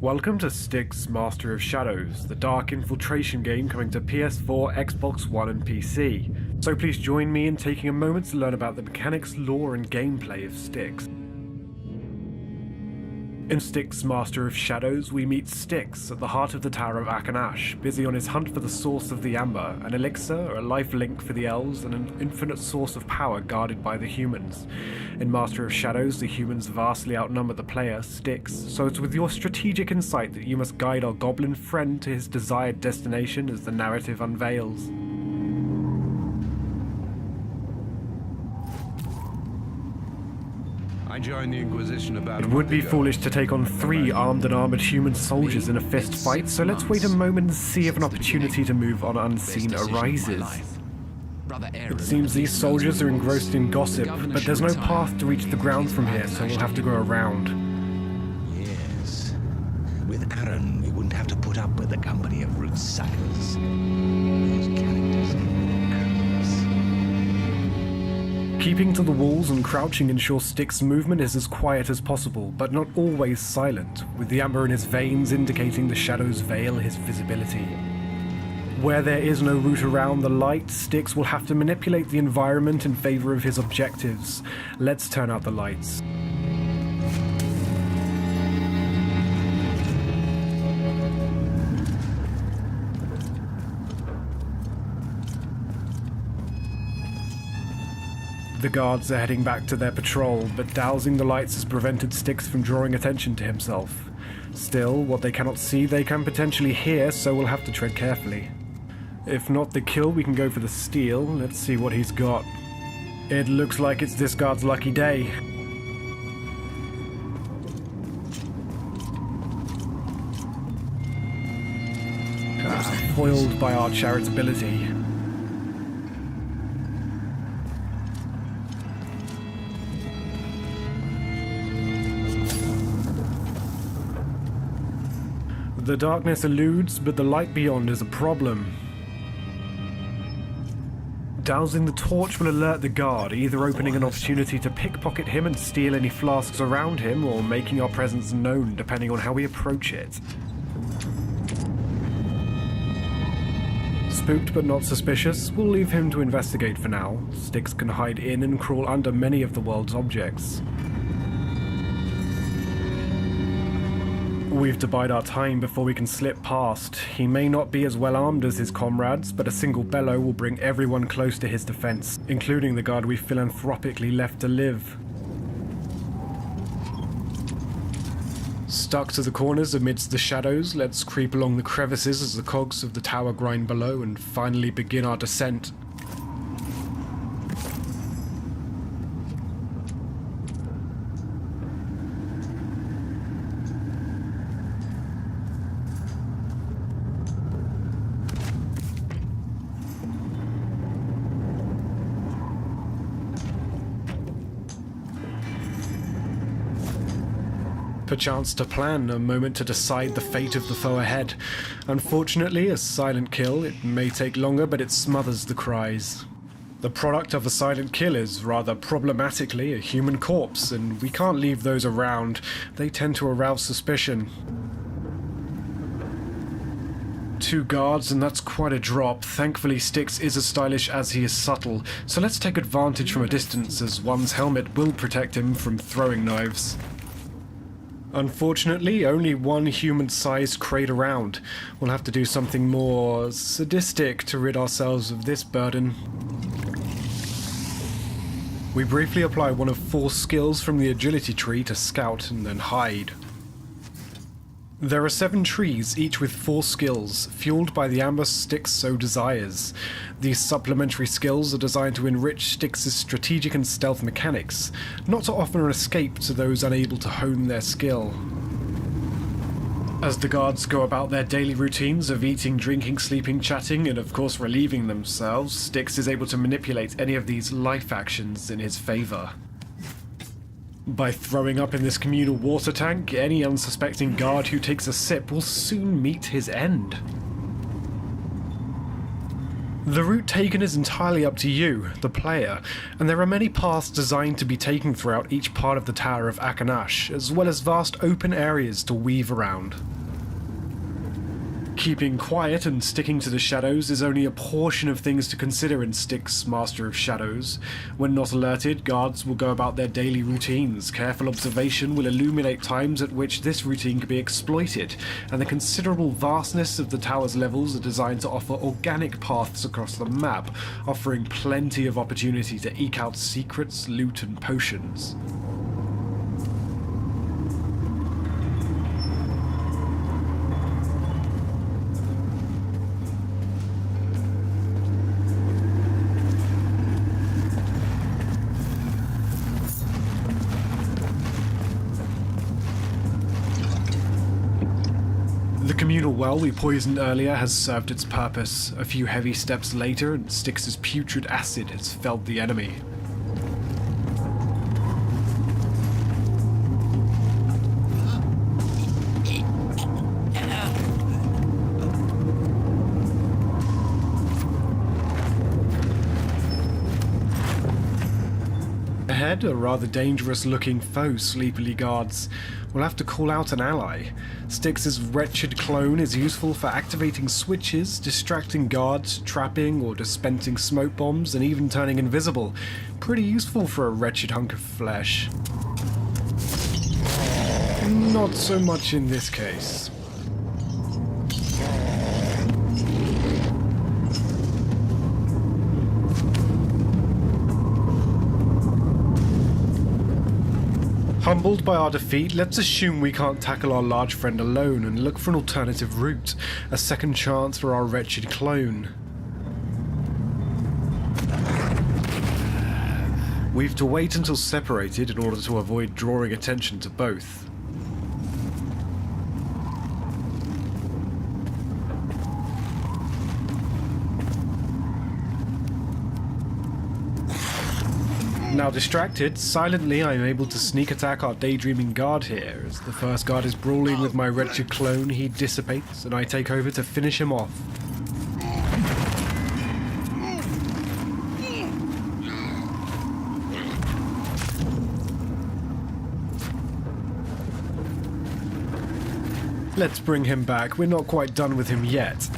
Welcome to Styx, Master of Shadows, the dark infiltration game coming to PS4, Xbox One and PC. So please join me in taking a moment to learn about the mechanics, lore and gameplay of Styx. In Styx, Master of Shadows, we meet Styx at the heart of the Tower of Akenash, busy on his hunt for the source of the Amber, an elixir, a life link for the elves, and an infinite source of power guarded by the humans. In Master of Shadows, the humans vastly outnumber the player, Styx, so it's with your strategic insight that you must guide our goblin friend to his desired destination as the narrative unveils. Join the Inquisition about it would be foolish to take on 3 armed and armored human soldiers in a fist fight, so let's wait a moment and see if an opportunity to move on unseen arises. It seems these soldiers are engrossed in gossip, but there's no path to reach the ground from here, so we'll have to go around. Yes. With Aaron, we wouldn't have to put up with the company of root suckers. Those characters are Keeping to the walls and crouching ensures Styx's movement is as quiet as possible, but not always silent, with the amber in his veins indicating the shadows veil his visibility. Where there is no route around the light, Styx will have to manipulate the environment in favor of his objectives. Let's turn out the lights. The guards are heading back to their patrol, but dousing the lights has prevented Styx from drawing attention to himself. Still, what they cannot see they can potentially hear, so we'll have to tread carefully. If not the kill, we can go for the steal. Let's see what he's got. It looks like it's this guard's lucky day. Foiled by our charitability. The darkness eludes, but the light beyond is a problem. Dousing the torch will alert the guard, either opening an opportunity to pickpocket him and steal any flasks around him, or making our presence known depending on how we approach it. Spooked but not suspicious, we'll leave him to investigate for now. Styx can hide in and crawl under many of the world's objects. We've to bide our time before we can slip past. He may not be as well armed as his comrades, but a single bellow will bring everyone close to his defense, including the guard we philanthropically left to live. Stuck to the corners amidst the shadows, let's creep along the crevices as the cogs of the tower grind below and finally begin our descent. Perchance to plan, a moment to decide the fate of the foe ahead. Unfortunately, a silent kill. It may take longer, but it smothers the cries. The product of a silent kill is, rather problematically, a human corpse, and we can't leave those around. They tend to arouse suspicion. 2 guards, and that's quite a drop. Thankfully, Styx is as stylish as he is subtle, so let's take advantage from a distance, as one's helmet will protect him from throwing knives. Unfortunately, only one human-sized crate around. We'll have to do something more sadistic to rid ourselves of this burden. We briefly apply one of 4 skills from the agility tree to scout and then hide. There are 7 trees, each with 4 skills, fueled by the amber Styx so desires. These supplementary skills are designed to enrich Styx's strategic and stealth mechanics, not to offer an escape to those unable to hone their skill. As the guards go about their daily routines of eating, drinking, sleeping, chatting, and of course relieving themselves, Styx is able to manipulate any of these life actions in his favor. By throwing up in this communal water tank, any unsuspecting guard who takes a sip will soon meet his end. The route taken is entirely up to you, the player, and there are many paths designed to be taken throughout each part of the Tower of Akenash, as well as vast open areas to weave around. Keeping quiet and sticking to the shadows is only a portion of things to consider in Styx, Master of Shadows. When not alerted, guards will go about their daily routines. Careful observation will illuminate times at which this routine can be exploited, and the considerable vastness of the tower's levels are designed to offer organic paths across the map, offering plenty of opportunity to eke out secrets, loot, and potions. The communal well we poisoned earlier has served its purpose. A few heavy steps later, and Styx's putrid acid has felled the enemy. Ahead, a rather dangerous-looking foe sleepily guards. We'll have to call out an ally. Styx's wretched clone is useful for activating switches, distracting guards, trapping or dispensing smoke bombs, and even turning invisible. Pretty useful for a wretched hunk of flesh. Not so much in this case. Humbled by our defeat, let's assume we can't tackle our large friend alone and look for an alternative route, a second chance for our wretched clone. We've to wait until separated in order to avoid drawing attention to both. Now distracted, silently I am able to sneak attack our daydreaming guard here. As the first guard is brawling with my wretched clone, he dissipates and I take over to finish him off. Let's bring him back, we're not quite done with him yet.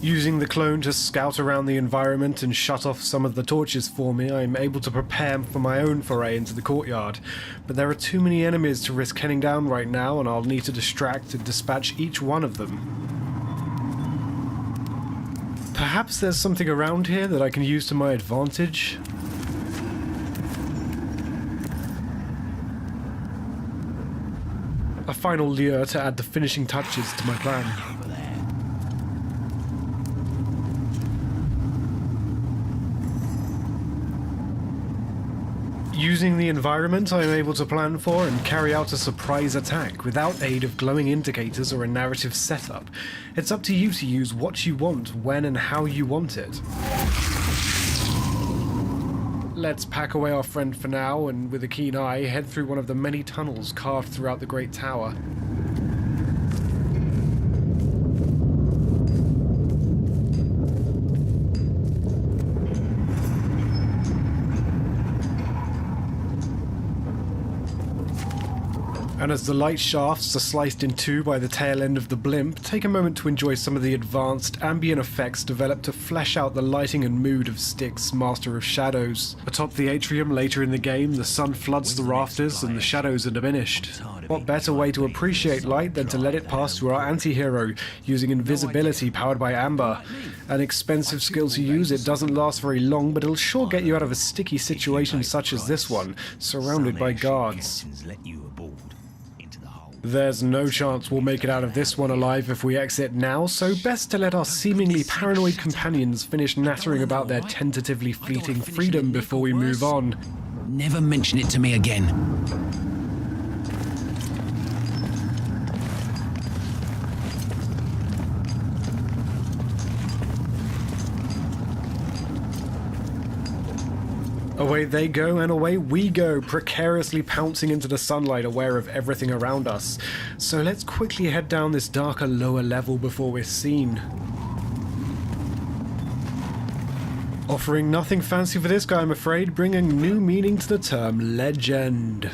Using the clone to scout around the environment and shut off some of the torches for me, I'm able to prepare for my own foray into the courtyard. But there are too many enemies to risk heading down right now, and I'll need to distract and dispatch each one of them. Perhaps there's something around here that I can use to my advantage? A final lure to add the finishing touches to my plan. Using the environment, I am able to plan for and carry out a surprise attack without aid of glowing indicators or a narrative setup. It's up to you to use what you want, when and how you want it. Let's pack away our friend for now, and with a keen eye, head through one of the many tunnels carved throughout the Great Tower. And as the light shafts are sliced in two by the tail end of the blimp, take a moment to enjoy some of the advanced ambient effects developed to flesh out the lighting and mood of Styx, Master of Shadows. Atop the atrium later in the game, the sun floods the rafters and the shadows are diminished. What better way to appreciate light than to let it pass through our anti-hero, using invisibility powered by amber. An expensive skill to use, it doesn't last very long, but it'll sure get you out of a sticky situation such as this one, surrounded by guards. There's no chance we'll make it out of this one alive if we exit now, so best to let our seemingly paranoid companions finish nattering about their tentatively fleeting freedom before we move on. Never mention it to me again. Away they go, and away we go, precariously pouncing into the sunlight, aware of everything around us. So let's quickly head down this darker, lower level before we're seen. Offering nothing fancy for this guy, I'm afraid, bringing new meaning to the term legend.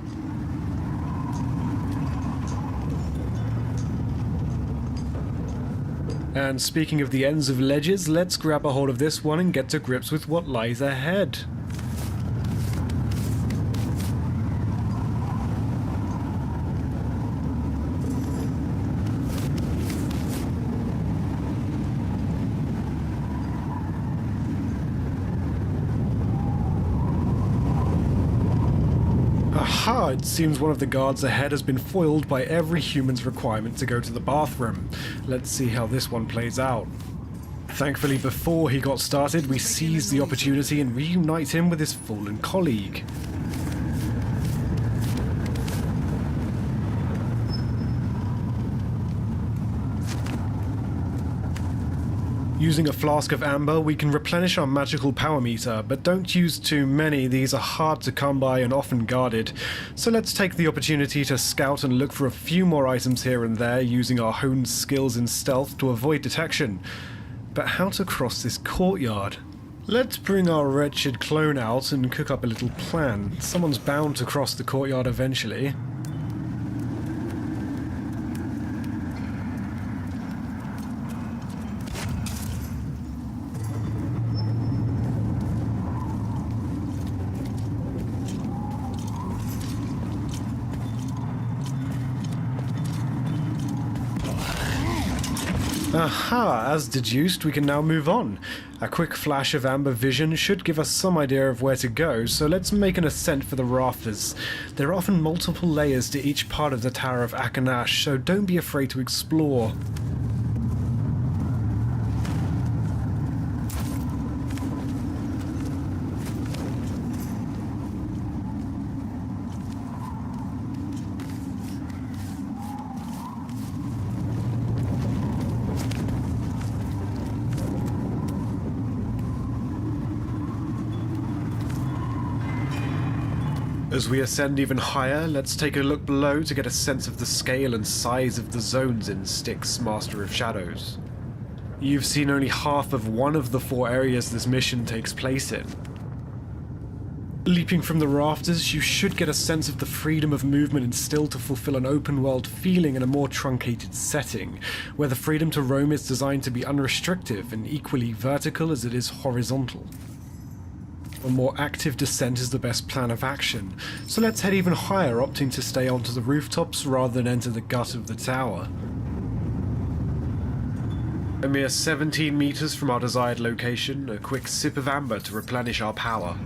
And speaking of the ends of ledges, let's grab a hold of this one and get to grips with what lies ahead. Aha! It seems one of the guards ahead has been foiled by every human's requirement to go to the bathroom. Let's see how this one plays out. Thankfully, before he got started, we seized the opportunity and reunite him with his fallen colleague. Using a flask of amber, we can replenish our magical power meter, but don't use too many, these are hard to come by and often guarded. So let's take the opportunity to scout and look for a few more items here and there, using our honed skills in stealth to avoid detection. But how to cross this courtyard? Let's bring our wretched clone out and cook up a little plan. Someone's bound to cross the courtyard eventually. Aha! As deduced, we can now move on. A quick flash of amber vision should give us some idea of where to go, so let's make an ascent for the rafters. There are often multiple layers to each part of the Tower of Akenash, so don't be afraid to explore. As we ascend even higher, let's take a look below to get a sense of the scale and size of the zones in Styx, Master of Shadows. You've seen only half of one of the 4 areas this mission takes place in. Leaping from the rafters, you should get a sense of the freedom of movement instilled to fulfill an open-world feeling in a more truncated setting, where the freedom to roam is designed to be unrestricted and equally vertical as it is horizontal. A more active descent is the best plan of action, so let's head even higher, opting to stay onto the rooftops rather than enter the gut of the tower. A mere 17 meters from our desired location, a quick sip of amber to replenish our power.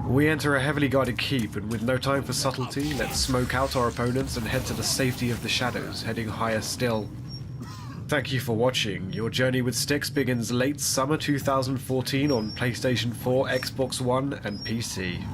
We enter a heavily guarded keep, and with no time for subtlety, let's smoke out our opponents and head to the safety of the shadows, heading higher still. Thank you for watching. Your journey with Styx begins late summer 2014 on PlayStation 4, Xbox One, and PC.